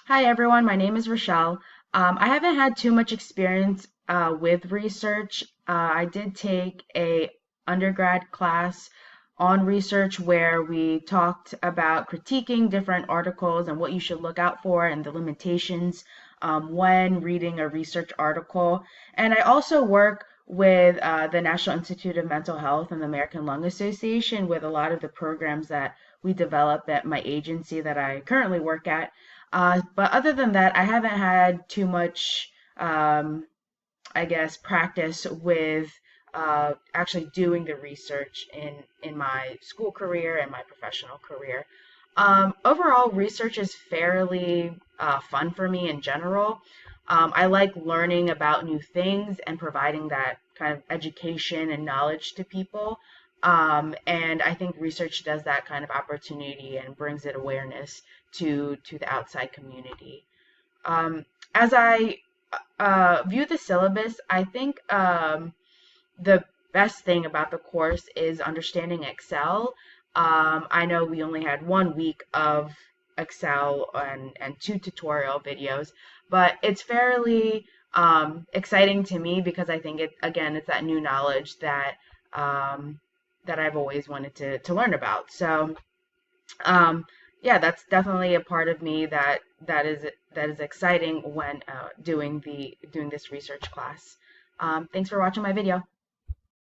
Hi everyone, my name is Rochelle. I haven't had too much experience with research. I did take a undergrad class on research where we talked about critiquing different articles and what you should look out for and the limitations when reading a research article. And I also work with the National Institute of Mental Health and the American Lung Association with a lot of the programs that we develop at my agency that I currently work at. But other than that, I haven't had too much, I guess, practice with actually doing the research in my school career and my professional career. Overall, research is fairly fun for me in general. I like learning about new things and providing that kind of education and knowledge to people. And I think research does that kind of opportunity and brings it awareness to the outside community. As I view the syllabus, I think the best thing about the course is understanding Excel. I know we only had 1 week of Excel and two tutorial videos, but it's fairly exciting to me because I think it's that new knowledge um, that I've always wanted to learn about. So um, yeah, that's definitely a part of me that is exciting when doing this research class. Thanks for watching my video.